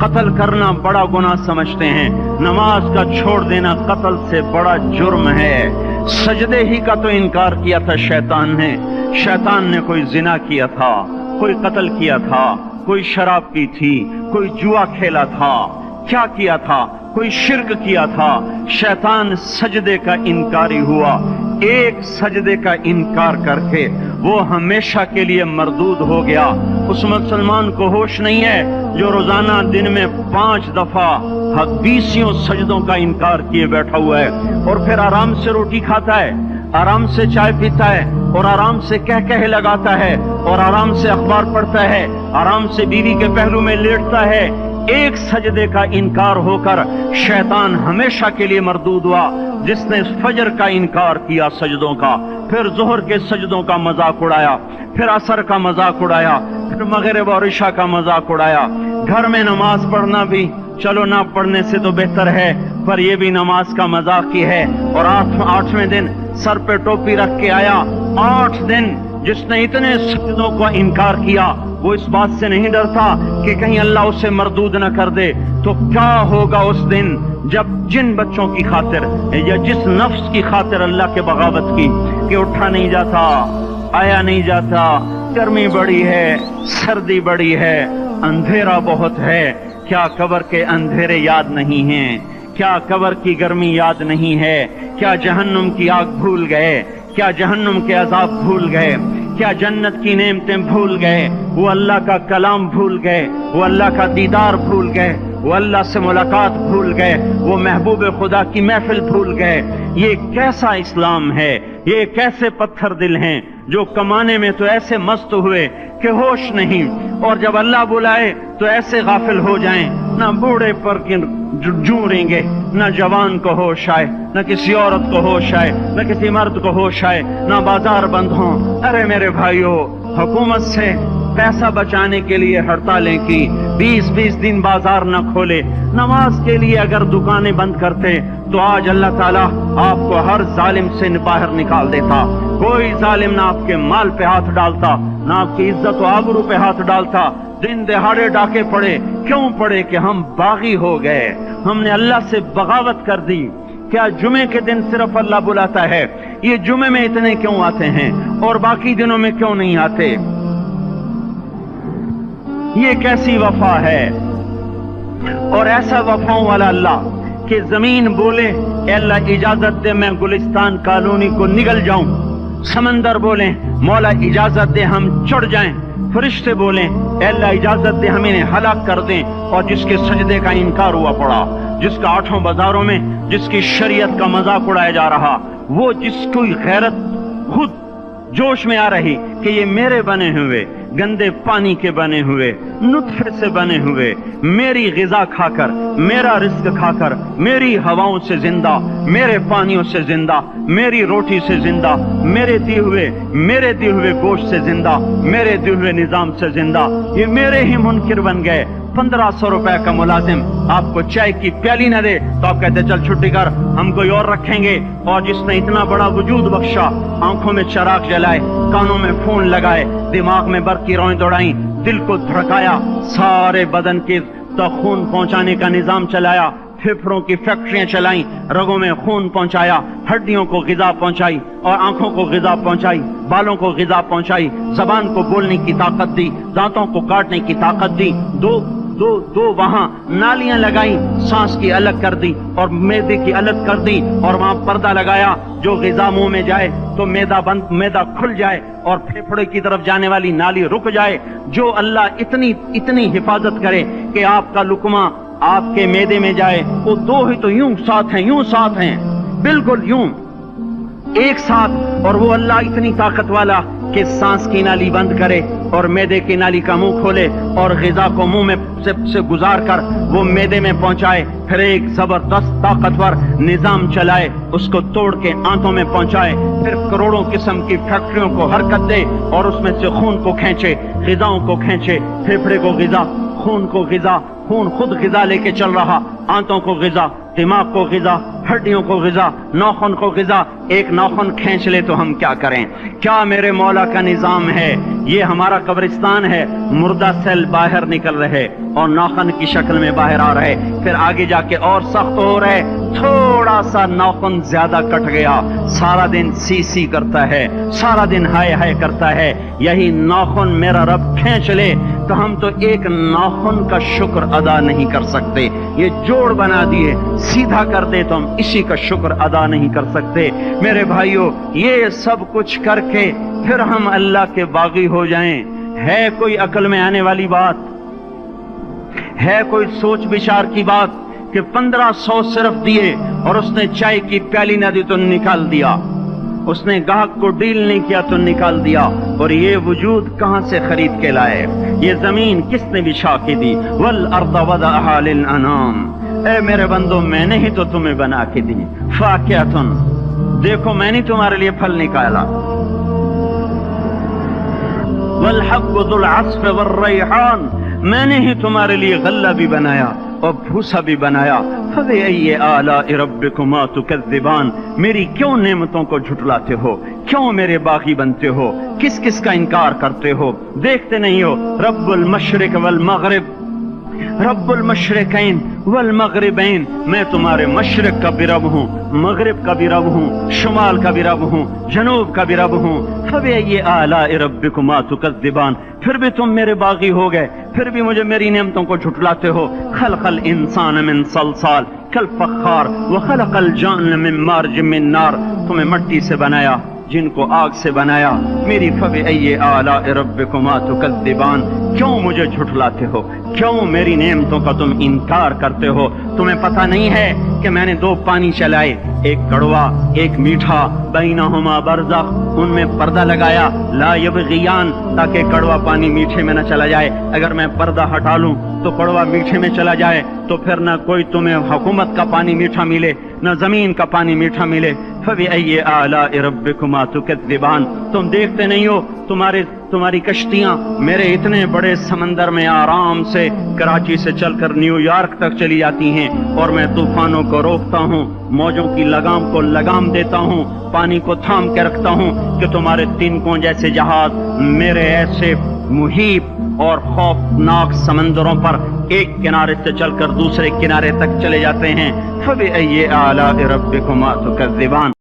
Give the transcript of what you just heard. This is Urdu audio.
قتل کرنا بڑا گناہ سمجھتے ہیں، نماز کا چھوڑ دینا قتل سے بڑا جرم ہے۔ سجدے ہی کا تو انکار کیا تھا شیطان نے۔ شیطان نے کوئی زنا کیا تھا، کوئی قتل کیا تھا، کوئی شراب پی تھی، کوئی جوا کھیلا تھا، کیا کیا تھا؟ کوئی شرک کیا تھا۔ شیطان سجدے کا انکاری ہوا، ایک سجدے کا انکار کر کے وہ ہمیشہ کے لیے مردود ہو گیا۔ اس مسلمان کو ہوش نہیں ہے جو روزانہ دن میں 5 دفعہ 20 سجدوں کا انکار کیے بیٹھا ہوا ہے، اور پھر آرام سے روٹی کھاتا ہے، آرام سے چائے پیتا ہے، اور آرام سے کہہ لگاتا ہے، اور آرام سے اخبار پڑھتا ہے، آرام سے بیوی کے پہلو میں لیٹتا ہے۔ ایک سجدے کا انکار ہو کر شیطان ہمیشہ کے لیے مردود ہوا۔ جس نے فجر کا انکار کیا سجدوں کا، پھر ظہر کے سجدوں کا مذاق اڑایا، پھر عصر کا مذاق اڑایا، پھر مغرب اور عشاء کا مذاق اڑایا۔ گھر میں نماز پڑھنا بھی چلو نہ پڑھنے سے تو بہتر ہے، پر یہ بھی نماز کا مذاق ہی ہے۔ اور 8ویں دن سر پہ ٹوپی رکھ کے آیا۔ 8 دن جس نے اتنے سجدوں کا انکار کیا، وہ اس بات سے نہیں ڈرتا کہ کہیں اللہ اسے مردود نہ کر دے۔ تو کیا ہوگا اس دن جب جن بچوں کی خاطر یا جس نفس کی خاطر اللہ کے بغاوت کی کہ اٹھا نہیں جاتا، آیا نہیں جاتا، گرمی بڑی ہے، سردی بڑی ہے، اندھیرا بہت ہے، کیا قبر کے اندھیرے یاد نہیں ہیں؟ کیا قبر کی گرمی یاد نہیں ہے؟ کیا جہنم کی آگ بھول گئے؟ کیا جہنم کے عذاب بھول گئے؟ کیا جنت کی نعمتیں بھول گئے؟ وہ اللہ کا کلام بھول گئے، وہ اللہ کا دیدار بھول گئے، وہ اللہ سے ملاقات بھول گئے، وہ محبوب خدا کی محفل بھول گئے۔ یہ کیسا اسلام ہے؟ یہ کیسے پتھر دل ہیں جو کمانے میں تو ایسے مست ہوئے کہ ہوش نہیں، اور جب اللہ بلائے تو ایسے غافل ہو جائیں، نہ بوڑھے پر جوریں گے، نہ جوان کو ہوش آئے، نہ کسی عورت کو ہوش آئے، نہ کسی مرد کو ہوش آئے، نہ بازار بند ہوں۔ ارے میرے بھائیو، حکومت سے پیسہ بچانے کے لیے ہڑتالیں کی، 20 دن بازار نہ کھولے، نماز کے لیے اگر دکانیں بند کرتے تو آج اللہ تعالیٰ آپ کو ہر ظالم سے باہر نکال دیتا۔ کوئی ظالم نہ آپ کے مال پہ ہاتھ ڈالتا، نہ آپ کی عزت و آبرو پہ ہاتھ ڈالتا۔ دن دہاڑے ڈاکے پڑے، کیوں پڑے؟ کہ ہم باغی ہو گئے، ہم نے اللہ سے بغاوت کر دی۔ کیا جمعے کے دن صرف اللہ بلاتا ہے؟ یہ جمعے میں اتنے کیوں آتے ہیں اور باقی دنوں میں کیوں نہیں آتے؟ یہ کیسی وفا ہے؟ اور ایسا وفاؤں والا اللہ کہ زمین بولے اے اللہ اجازت دے میں گلستان کالونی کو نگل جاؤں، سمندر بولیں مولا اجازت دے ہم چڑھ جائیں، فرشتے بولیں اے اللہ اجازت دے ہم انہیں ہلاک کر دیں۔ اور جس کے سجدے کا انکار ہوا پڑا، جس کا 8 بازاروں میں جس کی شریعت کا مذاق اڑایا جا رہا، وہ جس کی غیرت خود جوش میں آ رہی کہ یہ میرے بنے ہوئے گندے پانی کے بنے ہوئے نطفے سے بنے ہوئے میری غذا کھا کر، میرا رزق کھا کر، میری ہواؤں سے زندہ، میرے پانیوں سے زندہ، میری روٹی سے زندہ، میرے دیے ہوئے گوشت سے زندہ، میرے دیے ہوئے نظام سے زندہ، یہ میرے ہی منکر بن گئے۔ 1500 روپے کا ملازم آپ کو چائے کی پیالی نہ دے تو آپ کہتے چل چھٹی کر، ہم کوئی اور رکھیں گے۔ اور جس نے اتنا بڑا وجود بخشا، آنکھوں میں چراغ جلائے، کانوں میں فون لگائے، دماغ میں برق کی روئیں دوڑائیں، دل کو دھڑکایا، سارے بدن کے تک خون پہنچانے کا نظام چلایا، پھیپھڑوں کی فیکٹریاں چلائیں، رگوں میں خون پہنچایا، ہڈیوں کو غذا پہنچائی اور آنکھوں کو غذا پہنچائی، بالوں کو غذا پہنچائی، زبان کو بولنے کی طاقت دی، دانتوں کو کاٹنے کی طاقت دی، دو وہاں نالیاں لگائیں، سانس کی الگ کر دی اور معدے کی الگ کر دی، اور وہاں پردہ لگایا، جو غذا منہ میں جائے تو معدہ کھل جائے اور پھیپھڑے کی طرف جانے والی نالی رک جائے۔ جو اللہ اتنی حفاظت کرے کہ آپ کا لقمہ آپ کے معدے میں جائے، وہ دو ہی تو یوں ساتھ ہیں بالکل یوں ایک ساتھ، اور وہ اللہ اتنی طاقت والا کہ سانس کی نالی بند کرے اور معدے کی نالی کا منہ کھولے اور غذا کو منہ میں سے گزار کر وہ معدے میں پہنچائے، پھر ایک زبردست طاقتور نظام چلائے، اس کو توڑ کے آنتوں میں پہنچائے، پھر کروڑوں قسم کی فیکٹریوں کو حرکت دے اور اس میں سے خون کو کھینچے، غذاؤں کو کھینچے، پھیپھڑے کو غذا، خون کو غذا، خون خود غذا لے کے چل رہا، آنتوں کو غذا، دماغ کو غذا، ہڈیوں کو غذا، ناخن کو غذا، ایک ناخن کھینچ لے تو ہم کیا کریں؟ کیا میرے مولا کا نظام ہے؟ یہ ہمارا قبرستان ہے، مردہ سیل باہر نکل رہے اور ناخن کی شکل میں باہر آ رہے، پھر آگے جا کے اور سخت ہو رہے، تھوڑا سا ناخن زیادہ کٹ گیا، سارا دن سی سی کرتا ہے، سارا دن ہائے ہائے کرتا ہے، یہی ناخن میرا رب کھینچ لے تو ہم تو ایک ناخن کا شکر ادا نہیں کر سکتے، یہ جوڑ بنا دیے سیدھا کر دے تو ہم اسی کا شکر ادا نہیں کر سکتے۔ میرے بھائیو، یہ سب کچھ کر کے پھر ہم اللہ کے باغی ہو جائیں، ہے کوئی عقل میں آنے والی بات؟ ہے کوئی سوچ بچار کی بات کہ 1500 صرف دیے اور اس نے چائے کی پیالی نہ دی تو نکال دیا، اس نے گاہک کو ڈیل نہیں کیا تو نکال دیا، اور یہ وجود کہاں سے خرید کے لائے؟ یہ زمین کس نے بچھا کے دی؟ والارض وضعها للانام، اے میرے بندو میں نے ہی تو تمہیں بنا کے دی، فاکہۃ، دیکھو میں نے تمہارے لیے پھل نکالا، والحب ذو العصف والریحان، میں نے ہی تمہارے لیے غلہ بھی بنایا اور بھوسا بھی بنایا، فبأي آلاء ربكما تكذبان، میری کیوں نعمتوں کو جھٹلاتے ہو؟ کیوں میرے باغی بنتے ہو؟ کس کس کا انکار کرتے ہو؟ دیکھتے نہیں ہو رب المشرق والمغرب، رب المشرقین والمغربین، میں تمہارے مشرق کا بھی رب ہوں، مغرب کا بھی رب ہوں، شمال کا بھی رب ہوں، جنوب کا بھی رب ہوں، فبأي آلاء ربكما تكذبان، پھر بھی تم میرے باغی ہو گئے، پھر بھی مجھے میری نعمتوں کو جھٹلاتے ہو۔ خلق الانسان من صلصال کالفخار وخلق الجان من مارج من نار، تمہیں مٹی سے بنایا، جن کو آگ سے بنایا، میری فبأي آلاء ربكما تكذبان، کیوں مجھے جھٹلاتے ہو؟ کیوں میری نعمتوں کا تم انکار کرتے ہو؟ تمہیں پتہ نہیں ہے کہ میں نے دو پانی چلائے، ایک کڑوا ایک میٹھا، بینہما برزخ، ان میں پردہ لگایا، لا یبغیان، تاکہ کڑوا پانی میٹھے میں نہ چلا جائے، اگر میں پردہ ہٹا لوں تو کڑوا میٹھے میں چلا جائے تو پھر نہ کوئی تمہیں حکومت کا پانی میٹھا ملے نہ زمین کا پانی میٹھا ملے۔ فبأي آلاء ربكما تكذبان، تم دیکھتے نہیں ہو تمہاری کشتیاں میرے اتنے بڑے سمندر میں آرام سے کراچی سے چل کر نیو یارک تک چلی جاتی ہیں، اور میں طوفانوں کو روکتا ہوں، موجوں کی لگام کو لگام دیتا ہوں، پانی کو تھام کے رکھتا ہوں کہ تمہارے تنکوں جیسے جہاز میرے ایسے محیط اور خوفناک سمندروں پر ایک کنارے سے چل کر دوسرے کنارے تک چلے جاتے ہیں۔ فبأي آلاء ربكما تكذبان۔